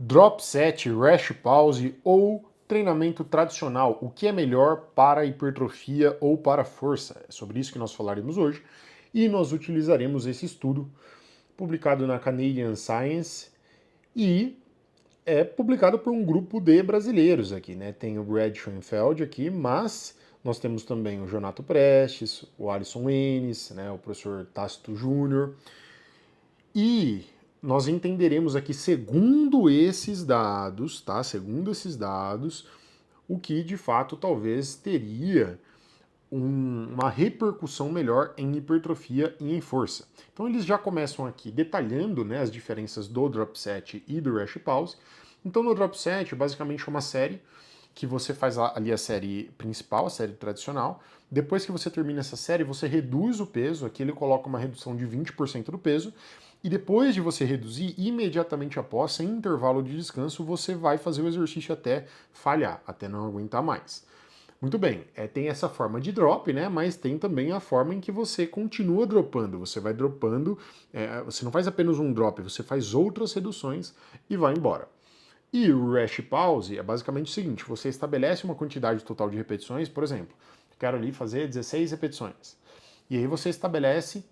Drop set, rest pause ou treinamento tradicional, o que é melhor para hipertrofia ou para força? É sobre isso que nós falaremos hoje e nós utilizaremos esse estudo publicado na Canadian Science e é publicado por um grupo de brasileiros aqui, né? Tem o Brad Schoenfeld aqui, mas nós temos também o Jonato Prestes, o Alisson Enes, né? O professor Tácito Júnior e nós entenderemos aqui, segundo esses dados, tá? Segundo esses dados, o que de fato talvez teria uma repercussão melhor em hipertrofia e em força. Então eles já começam aqui detalhando, né, as diferenças do drop set e do rest pause. Então no drop set, basicamente é uma série que você faz ali a série principal, a série tradicional. Depois que você termina essa série, você reduz o peso, aqui ele coloca uma redução de 20% do peso, e depois de você reduzir, imediatamente após, sem intervalo de descanso, você vai fazer o exercício até falhar, até não aguentar mais. Muito bem, tem essa forma de drop, né? Mas tem também a forma em que você continua dropando. Você vai dropando, você não faz apenas um drop, você faz outras reduções e vai embora. E o rest pause é basicamente o seguinte: você estabelece uma quantidade total de repetições, por exemplo, quero ali fazer 16 repetições. E aí você estabelece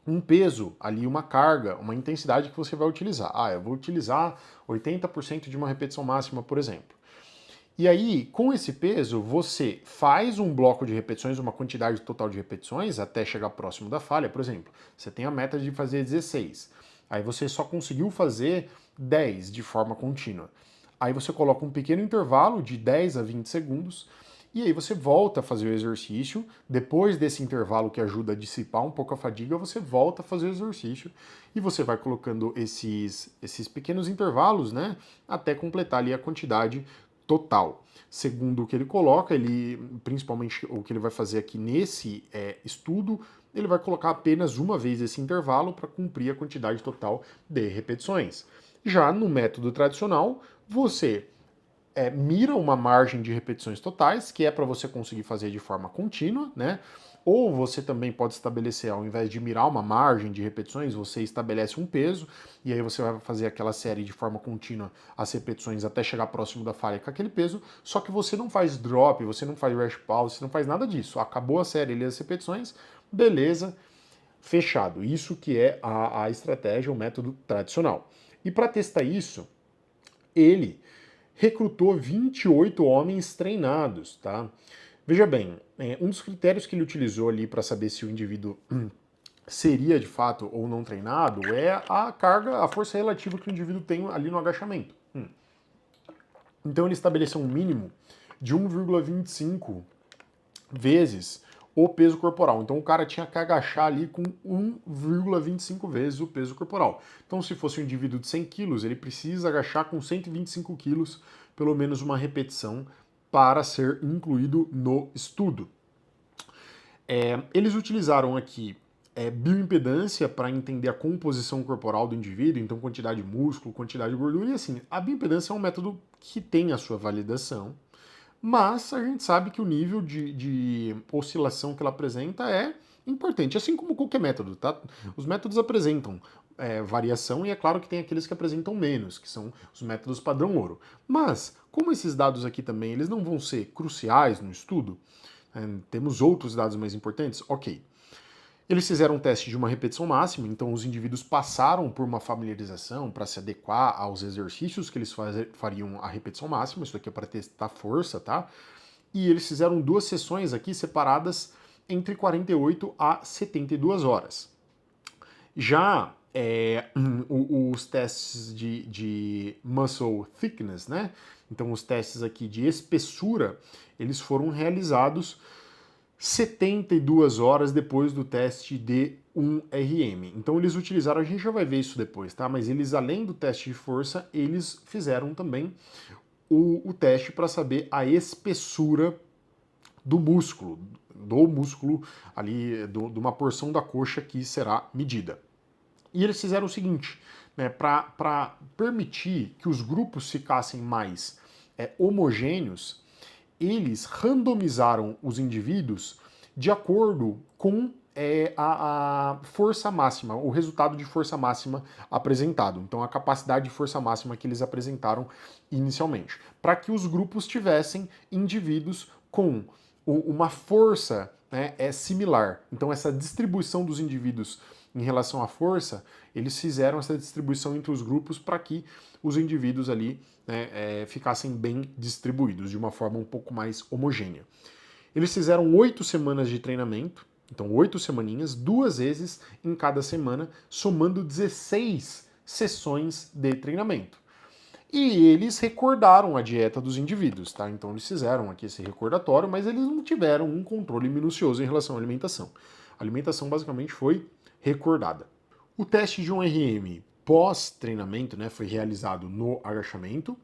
um peso ali, uma carga, uma intensidade que você vai utilizar. Ah, eu vou utilizar 80% de uma repetição máxima, por exemplo. E aí, com esse peso, você faz um bloco de repetições, uma quantidade total de repetições, até chegar próximo da falha. Por exemplo, você tem a meta de fazer 16. Aí você só conseguiu fazer 10 de forma contínua. Aí você coloca um pequeno intervalo de 10 a 20 segundos, e aí você volta a fazer o exercício. Depois desse intervalo que ajuda a dissipar um pouco a fadiga, você volta a fazer o exercício e você vai colocando esses pequenos intervalos, né, até completar ali a quantidade total. Segundo o que ele coloca, ele, principalmente o que ele vai fazer aqui nesse estudo, ele vai colocar apenas uma vez esse intervalo para cumprir a quantidade total de repetições. Já no método tradicional, você mira uma margem de repetições totais, que é para você conseguir fazer de forma contínua, né? Ou você também pode estabelecer, ao invés de mirar uma margem de repetições, você estabelece um peso, e aí você vai fazer aquela série de forma contínua, as repetições até chegar próximo da falha com aquele peso, só que você não faz drop, você não faz rest pause, você não faz nada disso. Acabou a série ali, as repetições, beleza, fechado. Isso que é a estratégia, o método tradicional. E para testar isso, ele recrutou 28 homens treinados, tá? Veja bem, um dos critérios que ele utilizou ali para saber se o indivíduo seria de fato ou não treinado é a carga, a força relativa que o indivíduo tem ali no agachamento. Então ele estabeleceu um mínimo de 1,25 vezes o peso corporal. Então o cara tinha que agachar ali com 1,25 vezes o peso corporal. Então se fosse um indivíduo de 100 quilos, ele precisa agachar com 125 quilos, pelo menos uma repetição, para ser incluído no estudo. Eles utilizaram aqui bioimpedância para entender a composição corporal do indivíduo, então quantidade de músculo, quantidade de gordura, e assim, a bioimpedância é um método que tem a sua validação, mas a gente sabe que o nível de oscilação que ela apresenta é importante, assim como qualquer método, tá? Os métodos apresentam variação e é claro que tem aqueles que apresentam menos, que são os métodos padrão ouro. Mas, como esses dados aqui também eles não vão ser cruciais no estudo, temos outros dados mais importantes, ok. Eles fizeram um teste de uma repetição máxima, então os indivíduos passaram por uma familiarização para se adequar aos exercícios que eles fariam a repetição máxima, isso aqui é para testar força, tá? E eles fizeram duas sessões aqui separadas entre 48 a 72 horas. Já os testes de muscle thickness, né? Então os testes aqui de espessura, eles foram realizados 72 horas depois do teste de 1RM. Então eles utilizaram, a gente já vai ver isso depois, tá? Mas eles, além do teste de força, eles fizeram também o teste para saber a espessura do músculo ali, de uma porção da coxa que será medida. E eles fizeram o seguinte, né, para permitir que os grupos ficassem mais homogêneos, eles randomizaram os indivíduos de acordo com é a força máxima, o resultado de força máxima apresentado. Então, a capacidade de força máxima que eles apresentaram inicialmente. Para que os grupos tivessem indivíduos com uma força, né, similar. Então, essa distribuição dos indivíduos em relação à força, eles fizeram essa distribuição entre os grupos para que os indivíduos ali, né, ficassem bem distribuídos, de uma forma um pouco mais homogênea. Eles fizeram 8 semanas de treinamento, então 8 semaninhas, 2 vezes em cada semana, somando 16 sessões de treinamento. E eles recordaram a dieta dos indivíduos, tá? Então eles fizeram aqui esse recordatório, mas eles não tiveram um controle minucioso em relação à alimentação. A alimentação basicamente foi recordada. O teste de 1RM pós-treinamento, né, foi realizado no agachamento.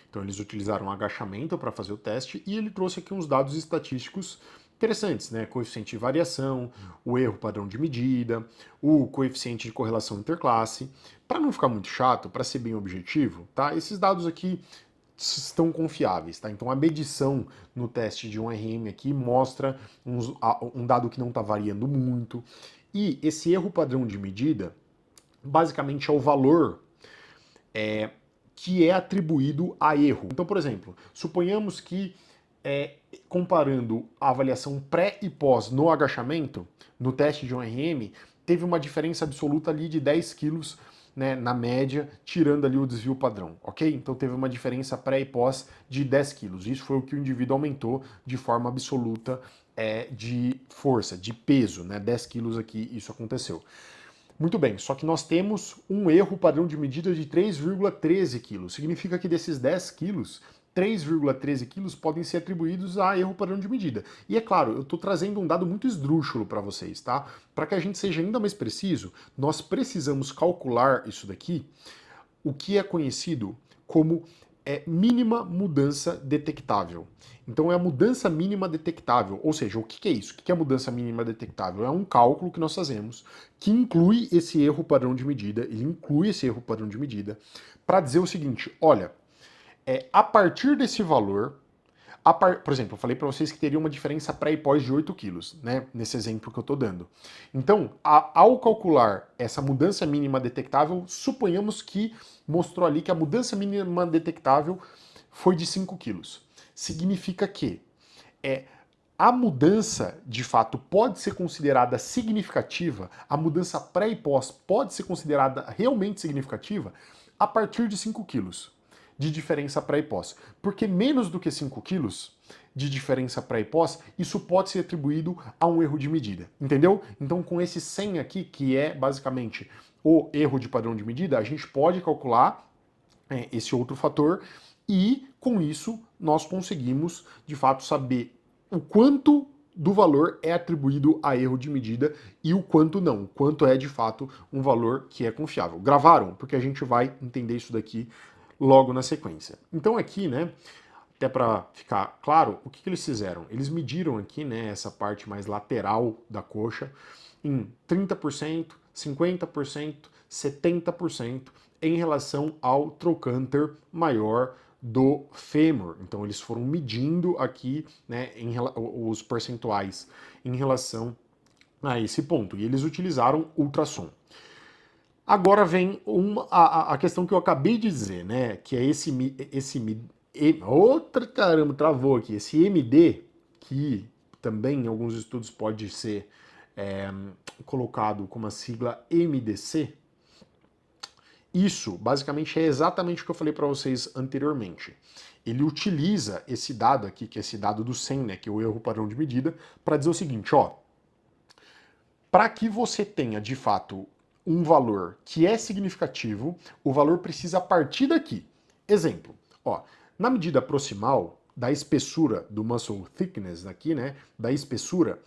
Então eles utilizaram o agachamento para fazer o teste e ele trouxe aqui uns dados estatísticos interessantes, né? Coeficiente de variação, o erro padrão de medida, o coeficiente de correlação interclasse. Para não ficar muito chato, para ser bem objetivo, tá? Esses dados aqui estão confiáveis, tá? Então a medição no teste de 1RM aqui mostra um dado que não está variando muito. E esse erro padrão de medida, basicamente é o valor que é atribuído a erro. Então, por exemplo, suponhamos que comparando a avaliação pré e pós no agachamento, no teste de 1RM, teve uma diferença absoluta ali de 10 quilos, né, na média, tirando ali o desvio padrão, ok? Então teve uma diferença pré e pós de 10 quilos. Isso foi o que o indivíduo aumentou de forma absoluta de força, de peso, né? 10 quilos aqui isso aconteceu. Muito bem, só que nós temos um erro padrão de medida de 3,13 quilos. Significa que desses 10 quilos, 3,13 quilos podem ser atribuídos a erro padrão de medida. E é claro, eu estou trazendo um dado muito esdrúxulo para vocês, tá? Para que a gente seja ainda mais preciso, nós precisamos calcular isso daqui, o que é conhecido como mínima mudança detectável. Então é a mudança mínima detectável, ou seja, o que é isso? O que é a mudança mínima detectável? É um cálculo que nós fazemos que inclui esse erro padrão de medida, ele inclui esse erro padrão de medida, para dizer o seguinte, olha, a partir desse valor, por exemplo, eu falei para vocês que teria uma diferença pré e pós de 8 quilos, né? Nesse exemplo que eu estou dando. Então, ao calcular essa mudança mínima detectável, suponhamos que mostrou ali que a mudança mínima detectável foi de 5 quilos. Significa que a mudança, de fato, pode ser considerada significativa, a mudança pré e pós pode ser considerada realmente significativa a partir de 5 quilos de diferença pré e pós. Porque menos do que 5 quilos de diferença pré e pós, isso pode ser atribuído a um erro de medida, entendeu? Então com esse 100 aqui, que é basicamente o erro de padrão de medida, a gente pode calcular esse outro fator e com isso nós conseguimos de fato saber o quanto do valor é atribuído a erro de medida e o quanto não, o quanto é de fato um valor que é confiável. Gravaram? Porque a gente vai entender isso daqui logo na sequência. Então aqui, né, até para ficar claro, o que eles fizeram? Eles mediram aqui, né, essa parte mais lateral da coxa em 30%, 50%, 70% em relação ao trocânter maior do fêmur. Então eles foram medindo aqui, né, os percentuais em relação a esse ponto. E eles utilizaram ultrassom. Agora vem a questão que eu acabei de dizer, né? Que é outra caramba, travou aqui. Esse MD, que também em alguns estudos pode ser colocado como a sigla MDC. Isso, basicamente, é exatamente o que eu falei para vocês anteriormente. Ele utiliza esse dado aqui, que é esse dado do 100, né? Que é o erro padrão de medida, para dizer o seguinte, ó. Para que você tenha, de fato, um valor que é significativo, o valor precisa partir daqui. Exemplo, ó, na medida proximal da espessura do muscle thickness aqui, né, da espessura,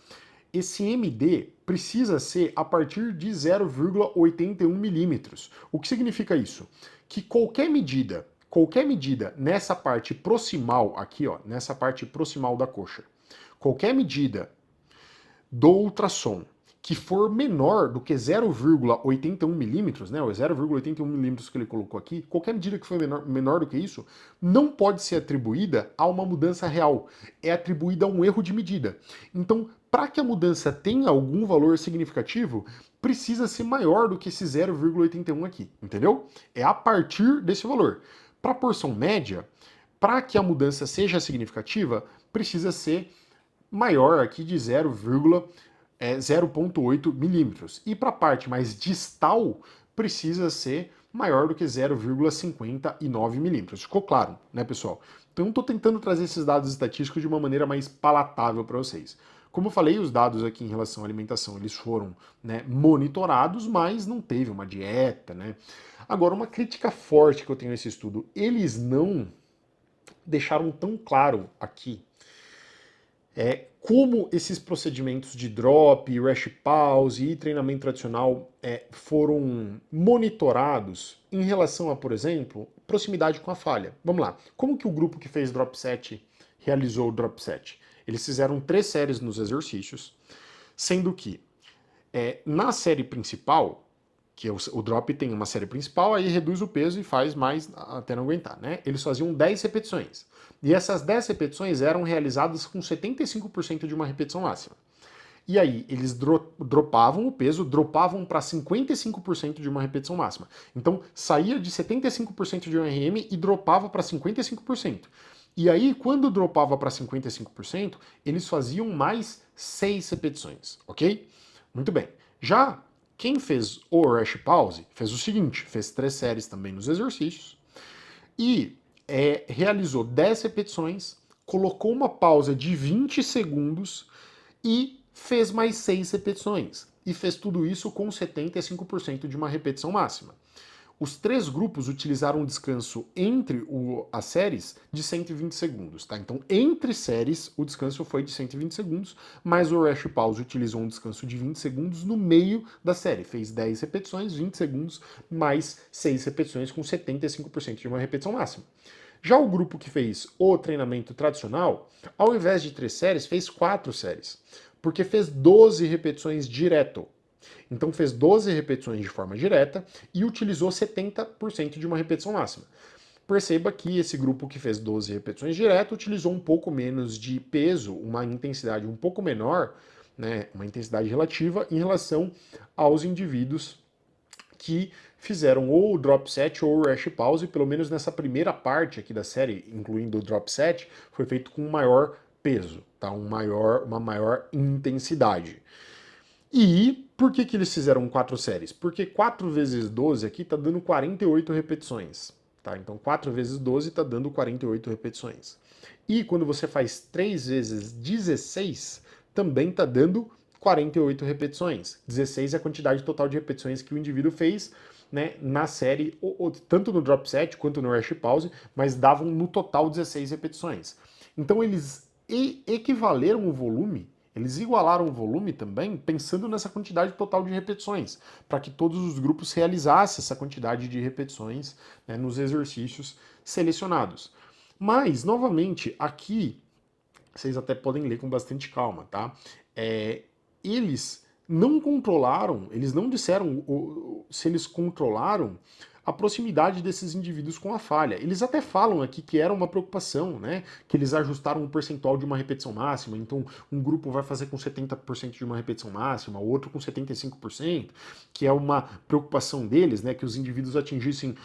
esse MD precisa ser a partir de 0,81 milímetros. O que significa isso? Que qualquer medida nessa parte proximal aqui, ó, nessa parte proximal da coxa, qualquer medida do ultrassom que for menor do que 0,81 milímetros, né, o 0,81 milímetros que ele colocou aqui, qualquer medida que for menor do que isso, não pode ser atribuída a uma mudança real, é atribuída a um erro de medida. Então, para que a mudança tenha algum valor significativo, precisa ser maior do que esse 0,81 aqui, entendeu? É a partir desse valor. Para a porção média, para que a mudança seja significativa, precisa ser maior aqui de 0,8 milímetros. E para a parte mais distal, precisa ser maior do que 0,59 milímetros. Ficou claro, né, pessoal? Então, estou tentando trazer esses dados estatísticos de uma maneira mais palatável para vocês. Como eu falei, os dados aqui em relação à alimentação, eles foram, né, monitorados, mas não teve uma dieta, né? Agora, uma crítica forte que eu tenho nesse estudo, eles não deixaram tão claro aqui como esses procedimentos de drop, rash pause e treinamento tradicional foram monitorados em relação a, por exemplo, proximidade com a falha. Vamos lá. Como que o grupo que fez drop set realizou o drop set? Eles fizeram 3 séries nos exercícios, sendo que na série principal, que o drop tem uma série principal, aí reduz o peso e faz mais até não aguentar, né? Eles faziam 10 repetições. E essas 10 repetições eram realizadas com 75% de uma repetição máxima. E aí, eles dropavam o peso, dropavam para 55% de uma repetição máxima. Então, saía de 75% de um RM e dropava para 55%. E aí, quando dropava para 55%, eles faziam mais 6 repetições, ok? Muito bem. Já quem fez o rash pause fez o seguinte, fez 3 séries também nos exercícios e realizou 10 repetições, colocou uma pausa de 20 segundos e fez mais 6 repetições. E fez tudo isso com 75% de uma repetição máxima. Os 3 grupos utilizaram um descanso entre as séries de 120 segundos, tá? Então, entre séries, o descanso foi de 120 segundos, mas o rash pause utilizou um descanso de 20 segundos no meio da série. Fez 10 repetições, 20 segundos, mais 6 repetições com 75% de uma repetição máxima. Já o grupo que fez o treinamento tradicional, ao invés de 3 séries, fez 4 séries, porque fez 12 repetições direto. Então fez 12 repetições de forma direta e utilizou 70% de uma repetição máxima. Perceba que esse grupo que fez 12 repetições direto utilizou um pouco menos de peso, uma intensidade um pouco menor, né, uma intensidade relativa em relação aos indivíduos que fizeram ou o drop set ou o rash pause, pelo menos nessa primeira parte aqui da série, incluindo o drop set, foi feito com um maior peso, tá? Uma maior intensidade. E por que eles fizeram 4 séries? Porque 4 vezes 12 aqui está dando 48 repetições. Tá? Então 4 vezes 12 está dando 48 repetições. E quando você faz 3 vezes 16, também está dando 48 repetições. 16 é a quantidade total de repetições que o indivíduo fez, né, na série, tanto no drop set quanto no rash pause, mas davam no total 16 repetições. Então eles equivaleram o volume, eles igualaram o volume também, pensando nessa quantidade total de repetições, para que todos os grupos realizassem essa quantidade de repetições, né, nos exercícios selecionados. Mas, novamente, aqui, vocês até podem ler com bastante calma, tá? Eles não controlaram, eles não disseram se eles controlaram a proximidade desses indivíduos com a falha. Eles até falam aqui que era uma preocupação, né? Que eles ajustaram um percentual de uma repetição máxima, então um grupo vai fazer com 70% de uma repetição máxima, o outro com 75%, que é uma preocupação deles, né? Que os indivíduos atingissem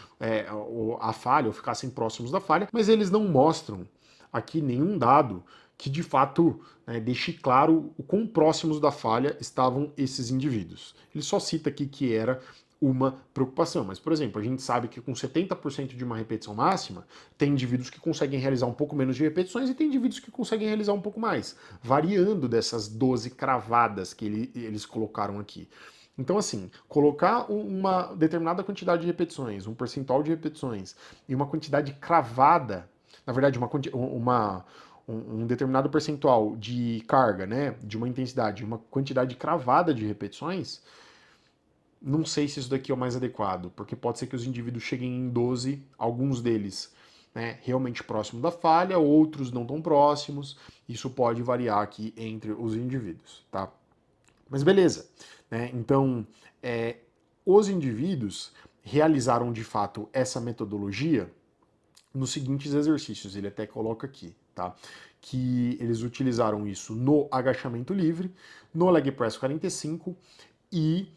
a falha ou ficassem próximos da falha, mas eles não mostram aqui nenhum dado que de fato, né, deixe claro o quão próximos da falha estavam esses indivíduos. Ele só cita aqui que era uma preocupação. Mas, por exemplo, a gente sabe que com 70% de uma repetição máxima, tem indivíduos que conseguem realizar um pouco menos de repetições e tem indivíduos que conseguem realizar um pouco mais, variando dessas 12 cravadas que eles colocaram aqui. Então, assim, colocar uma determinada quantidade de repetições, um percentual de repetições e uma quantidade cravada, na verdade, um determinado percentual de carga, né, de uma intensidade, uma quantidade cravada de repetições, não sei se isso daqui é o mais adequado, porque pode ser que os indivíduos cheguem em 12, alguns deles, né, realmente próximo da falha, outros não tão próximos, isso pode variar aqui entre os indivíduos, tá? Mas beleza, né? Então, os indivíduos realizaram de fato essa metodologia nos seguintes exercícios, ele até coloca aqui, tá? Que eles utilizaram isso no agachamento livre, no leg press 45 e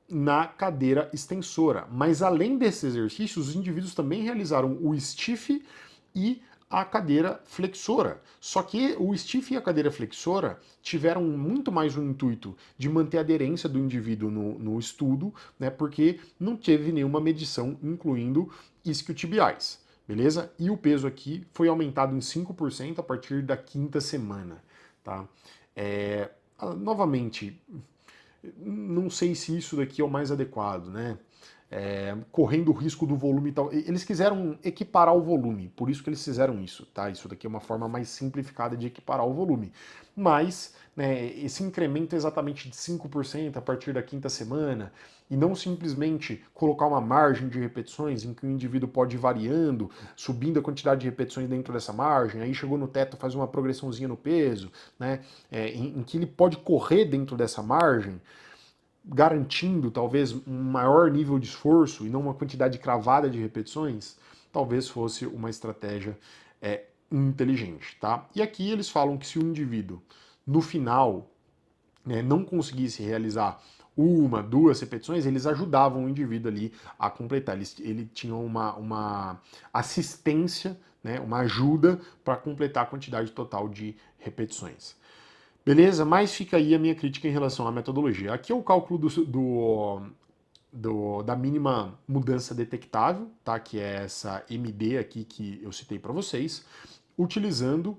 na cadeira extensora. Mas além desses exercícios, os indivíduos também realizaram o stiff e a cadeira flexora. Só que o stiff e a cadeira flexora tiveram muito mais o intuito de manter a aderência do indivíduo no estudo, né, porque não teve nenhuma medição incluindo isquiotibiais, beleza? E o peso aqui foi aumentado em 5% a partir da 5ª semana, tá? Novamente, não sei se isso daqui é o mais adequado, né? Correndo o risco do volume e tal. Eles quiseram equiparar o volume, por isso que eles fizeram isso, tá? Isso daqui é uma forma mais simplificada de equiparar o volume. Mas, né, esse incremento é exatamente de 5% a partir da 5ª semana, e não simplesmente colocar uma margem de repetições em que o indivíduo pode ir variando, subindo a quantidade de repetições dentro dessa margem, aí chegou no teto, faz uma progressãozinha no peso, né? Em que ele pode correr dentro dessa margem, garantindo talvez um maior nível de esforço e não uma quantidade cravada de repetições, talvez fosse uma estratégia inteligente, tá? E aqui eles falam que se o indivíduo, no final, né, não conseguisse realizar 1, 2 repetições, eles ajudavam o indivíduo ali a completar. Ele tinha uma assistência, né, uma ajuda para completar a quantidade total de repetições. Beleza? Mas fica aí a minha crítica em relação à metodologia. Aqui é o cálculo da mínima mudança detectável, tá? Que é essa MD aqui que eu citei para vocês, utilizando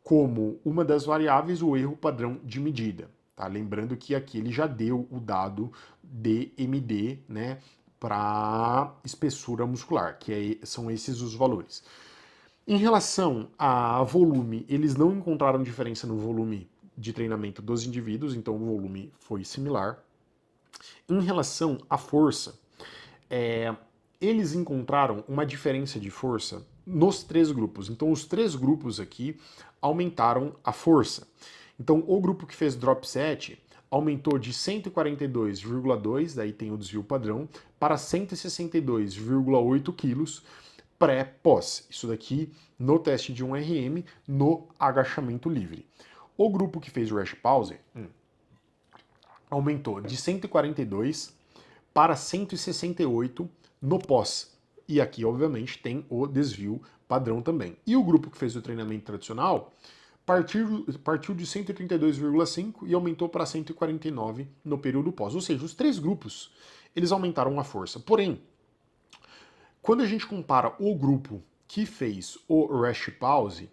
como uma das variáveis o erro padrão de medida. Tá? Lembrando que aqui ele já deu o dado DMD, né, para espessura muscular, que são esses os valores. Em relação a volume, eles não encontraram diferença no volume de treinamento dos indivíduos, então o volume foi similar. Em relação à força, eles encontraram uma diferença de força nos 3 grupos. Então os 3 grupos aqui aumentaram a força. Então o grupo que fez drop set aumentou de 142,2, daí tem o desvio padrão, para 162,8 quilos pré-pós. Isso daqui no teste de 1RM no agachamento livre. O grupo que fez o rest pause aumentou de 142 para 168 no pós. E aqui, obviamente, tem o desvio padrão também. E o grupo que fez o treinamento tradicional partiu de 132,5 e aumentou para 149 no período pós. Ou seja, os 3 grupos, eles aumentaram a força. Porém, quando a gente compara o grupo que fez o rest pause,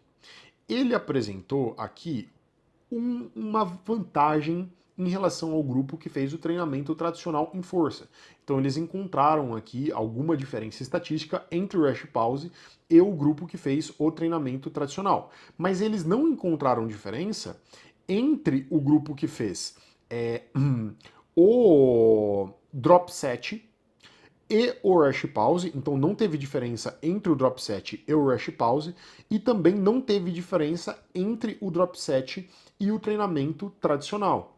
ele apresentou aqui uma vantagem em relação ao grupo que fez o treinamento tradicional em força. Então eles encontraram aqui alguma diferença estatística entre o rest pause e o grupo que fez o treinamento tradicional. Mas eles não encontraram diferença entre o grupo que fez o drop set e o rest pause, então não teve diferença entre o drop set e o rest pause, e também não teve diferença entre o drop set e o treinamento tradicional.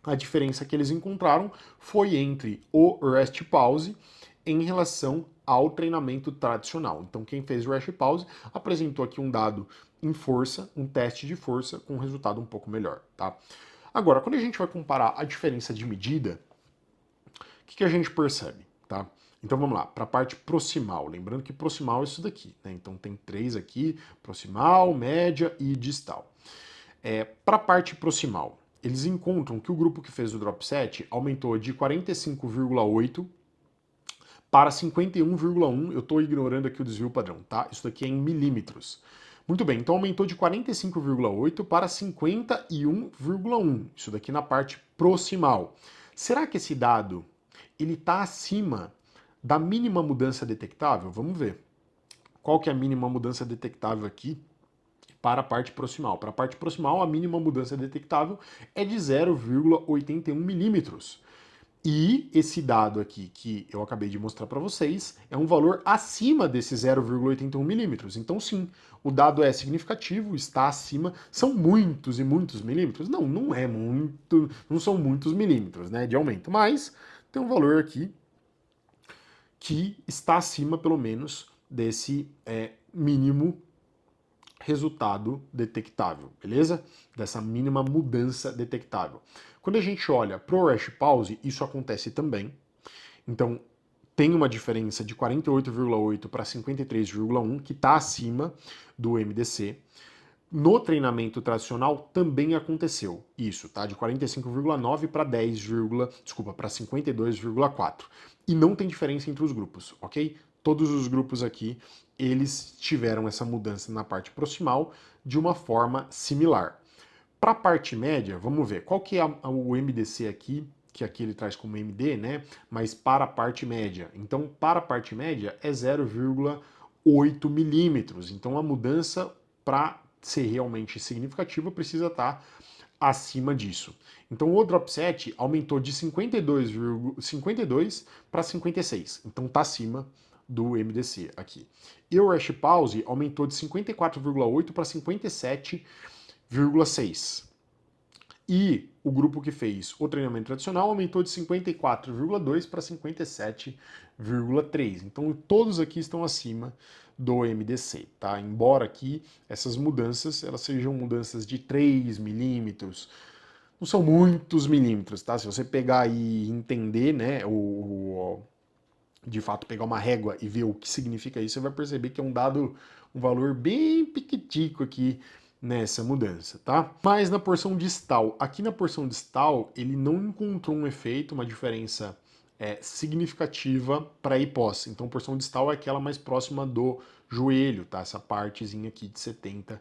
A diferença que eles encontraram foi entre o rest pause em relação ao treinamento tradicional. Então quem fez o rest pause apresentou aqui um dado em força, um teste de força com um resultado um pouco melhor, tá? Agora, quando a gente vai comparar a diferença de medida, o que a gente percebe, tá? Então vamos lá, para a parte proximal. Lembrando que proximal é isso daqui, né? Então tem 3 aqui, proximal, média e distal. Para a parte proximal, eles encontram que o grupo que fez o drop set aumentou de 45,8 para 51,1. Eu estou ignorando aqui o desvio padrão, tá? Isso daqui é em milímetros. Muito bem, então aumentou de 45,8 para 51,1. Isso daqui na parte proximal. Será que esse dado ele está acima da mínima mudança detectável? Vamos ver. Qual que é a mínima mudança detectável aqui para a parte proximal? Para a parte proximal, a mínima mudança detectável é de 0,81 milímetros. E esse dado aqui que eu acabei de mostrar para vocês é um valor acima desse 0,81 milímetros. Então, sim, o dado é significativo, está acima. São muitos e muitos milímetros? Não, não é muito, não são muitos milímetros, né, de aumento, mas tem um valor aqui que está acima, pelo menos, desse mínimo resultado detectável, beleza? Dessa mínima mudança detectável. Quando a gente olha para o Rash Pause, isso acontece também. Então, tem uma diferença de 48,8 para 53,1, que está acima do MDC. No treinamento tradicional também aconteceu isso, tá? De 45,9 para 10, desculpa, para 52,4. E não tem diferença entre os grupos, ok? Todos os grupos aqui, eles tiveram essa mudança na parte proximal de uma forma similar. Para a parte média, vamos ver, qual que é o MDC aqui, que aqui ele traz como MD, né? Mas para a parte média. Então, para a parte média é 0,8 milímetros. Então, a mudança para ser realmente significativa precisa estar acima disso. Então, o drop set aumentou de 52 para 56. Então, está acima do MDC aqui. E o Rash Pause aumentou de 54,8 para 57,6. E o grupo que fez o treinamento tradicional aumentou de 54,2 para 57,3. Então todos aqui estão acima do MDC, tá? Embora aqui essas mudanças elas sejam mudanças de 3 milímetros, não são muitos milímetros, tá? Se você pegar e entender, né, de fato pegar uma régua e ver o que significa isso, você vai perceber que é um dado, um valor bem piquitico aqui nessa mudança, tá? Mas na porção distal, aqui na porção distal, ele não encontrou um efeito, uma diferença significativa para a pós. Então, a porção distal é aquela mais próxima do joelho, tá? Essa partezinha aqui de 70%.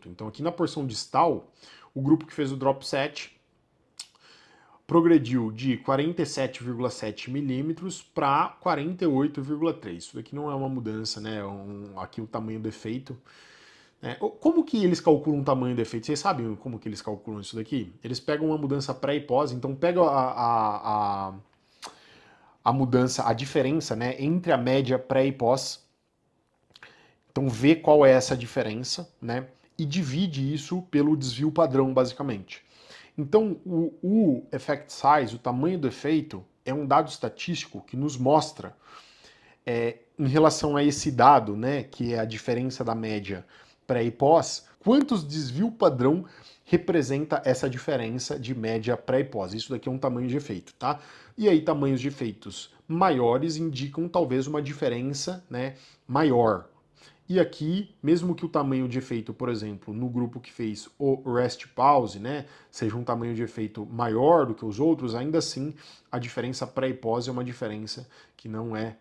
Então, aqui na porção distal, o grupo que fez o drop set progrediu de 47,7 milímetros para 48,3. Isso daqui não é uma mudança, né? Aqui o tamanho do efeito. Como que eles calculam o tamanho do efeito? Vocês sabem como que eles calculam isso daqui? Eles pegam uma mudança pré e pós, então pega a mudança, a diferença, né, entre a média pré e pós. Então vê qual é essa diferença, né? E divide isso pelo desvio padrão, basicamente. Então, o effect size, o tamanho do efeito, é um dado estatístico que nos mostra, em relação a esse dado, né, que é a diferença da média pré e pós, quantos desvio padrão representa essa diferença de média pré e pós. Isso daqui é um tamanho de efeito, tá? E aí, tamanhos de efeitos maiores indicam talvez uma diferença, né, maior. E aqui, mesmo que o tamanho de efeito, por exemplo, no grupo que fez o Rest Pause, né, seja um tamanho de efeito maior do que os outros, ainda assim a diferença pré e pós é uma diferença que não é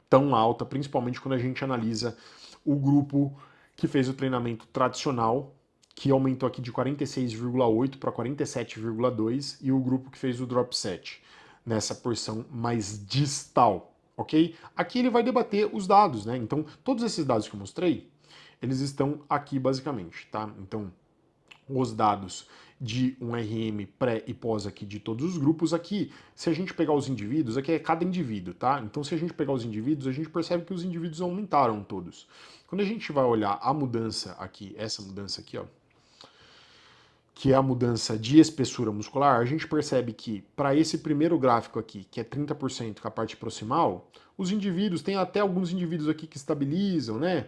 tão alta, principalmente quando a gente analisa o grupo que fez o treinamento tradicional, que aumentou aqui de 46,8 para 47,2, e o grupo que fez o drop set, nessa porção mais distal, ok? Aqui ele vai debater os dados, né? Então, todos esses dados que eu mostrei, eles estão aqui basicamente, tá? Então, os dados de um RM pré e pós aqui de todos os grupos aqui, se a gente pegar os indivíduos, aqui é cada indivíduo, tá? Então se a gente pegar os indivíduos, a gente percebe que os indivíduos aumentaram todos. Quando a gente vai olhar a mudança aqui, essa mudança aqui, ó, que é a mudança de espessura muscular, a gente percebe que para esse primeiro gráfico aqui, que é 30% com a parte proximal, os indivíduos, tem até alguns indivíduos aqui que estabilizam, né?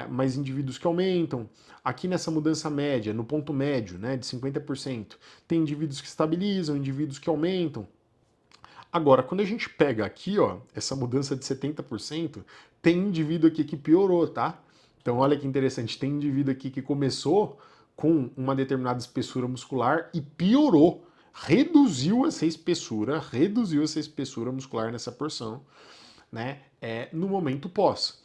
Mas indivíduos que aumentam. Aqui nessa mudança média, no ponto médio, né, de 50%, tem indivíduos que estabilizam, indivíduos que aumentam. Agora, quando a gente pega aqui, ó, essa mudança de 70%, tem indivíduo aqui que piorou, tá? Então, olha que interessante, tem indivíduo aqui que começou com uma determinada espessura muscular e piorou, reduziu essa espessura muscular nessa porção, né, no momento pós.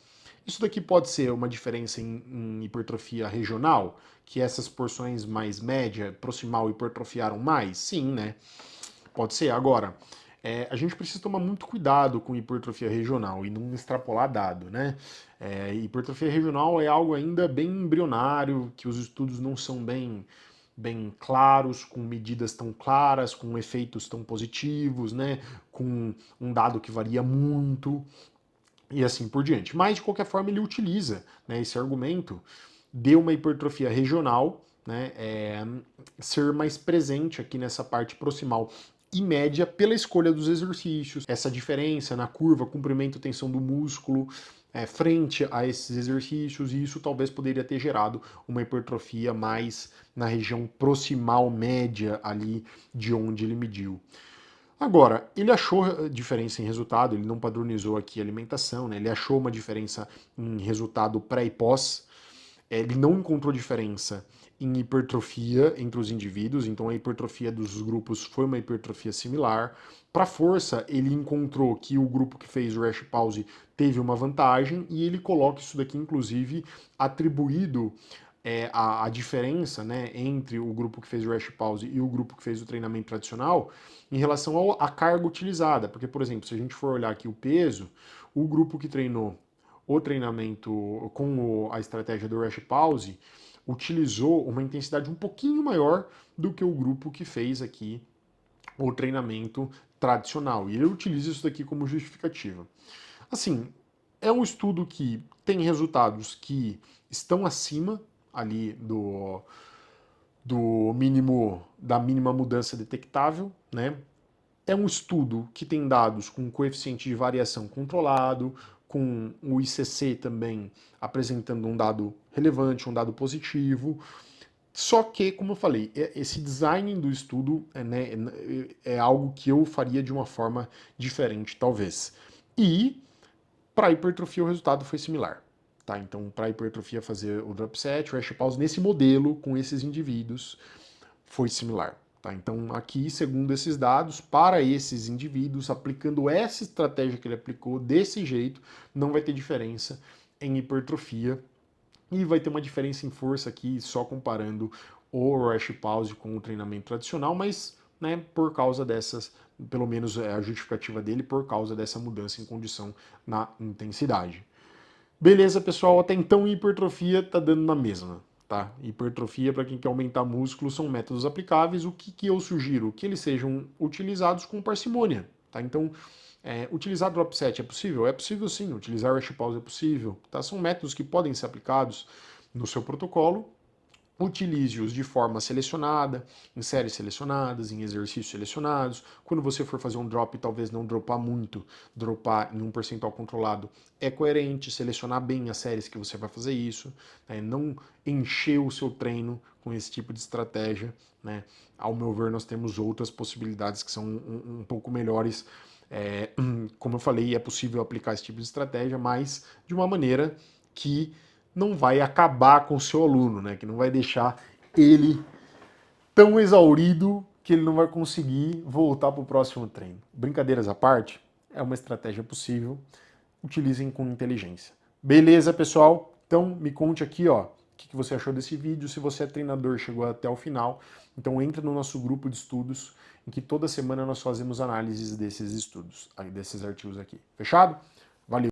Isso daqui pode ser uma diferença em hipertrofia regional, que essas porções mais média, proximal, hipertrofiaram mais? Sim, né? Pode ser. Agora, a gente precisa tomar muito cuidado com hipertrofia regional e não extrapolar dado, né? Hipertrofia regional é algo ainda bem embrionário, que os estudos não são bem bem claros, com medidas tão claras, com efeitos tão positivos, né? Com um dado que varia muito e assim por diante. Mas, de qualquer forma, ele utiliza, né, esse argumento de uma hipertrofia regional, né, ser mais presente aqui nessa parte proximal e média pela escolha dos exercícios, essa diferença na curva, comprimento, tensão do músculo, frente a esses exercícios, e isso talvez poderia ter gerado uma hipertrofia mais na região proximal média ali de onde ele mediu. Agora, ele achou diferença em resultado, ele não padronizou aqui a alimentação, né? Ele achou uma diferença em resultado pré e pós, ele não encontrou diferença em hipertrofia entre os indivíduos, então a hipertrofia dos grupos foi uma hipertrofia similar. Para força, ele encontrou que o grupo que fez o rash pause teve uma vantagem e ele coloca isso daqui, inclusive, atribuído a diferença, né, entre o grupo que fez o rash pause e o grupo que fez o treinamento tradicional em relação à carga utilizada. Porque, por exemplo, se a gente for olhar aqui o peso, o grupo que treinou o treinamento com a estratégia do rash pause utilizou uma intensidade um pouquinho maior do que o grupo que fez aqui o treinamento tradicional. E ele utiliza isso daqui como justificativa. Assim, é um estudo que tem resultados que estão acima ali do mínimo, da mínima mudança detectável, né? É um estudo que tem dados com coeficiente de variação controlado, com o ICC também apresentando um dado relevante, um dado positivo. Só que, como eu falei, esse design do estudo é algo que eu faria de uma forma diferente, talvez. E para hipertrofia o resultado foi similar. Tá? Então, para hipertrofia fazer o drop set, o rash pause nesse modelo, com esses indivíduos, foi similar. Tá? Então, aqui, segundo esses dados, para esses indivíduos, aplicando essa estratégia que ele aplicou desse jeito, não vai ter diferença em hipertrofia e vai ter uma diferença em força aqui, só comparando o rash pause com o treinamento tradicional, mas né, por causa dessas, pelo menos é a justificativa dele, por causa dessa mudança em condição na intensidade. Beleza, pessoal, até então hipertrofia tá dando na mesma. Tá? Hipertrofia, para quem quer aumentar músculo, são métodos aplicáveis. O que eu sugiro? Que eles sejam utilizados com parcimônia. Tá? Então, utilizar drop set é possível? É possível sim. Utilizar rash pause é possível. Tá? São métodos que podem ser aplicados no seu protocolo. Utilize-os de forma selecionada, em séries selecionadas, em exercícios selecionados. Quando você for fazer um drop, talvez não dropar muito, dropar em um percentual controlado é coerente, selecionar bem as séries que você vai fazer isso, né? Não encher o seu treino com esse tipo de estratégia. Né? Ao meu ver, nós temos outras possibilidades que são um pouco melhores. Como eu falei, é possível aplicar esse tipo de estratégia, mas de uma maneira que não vai acabar com o seu aluno, né? Que não vai deixar ele tão exaurido que ele não vai conseguir voltar para o próximo treino. Brincadeiras à parte, é uma estratégia possível. Utilizem com inteligência. Beleza, pessoal? Então me conte aqui, ó, o que você achou desse vídeo. Se você é treinador, chegou até o final, então entre no nosso grupo de estudos, em que toda semana nós fazemos análises desses estudos, desses artigos aqui. Fechado?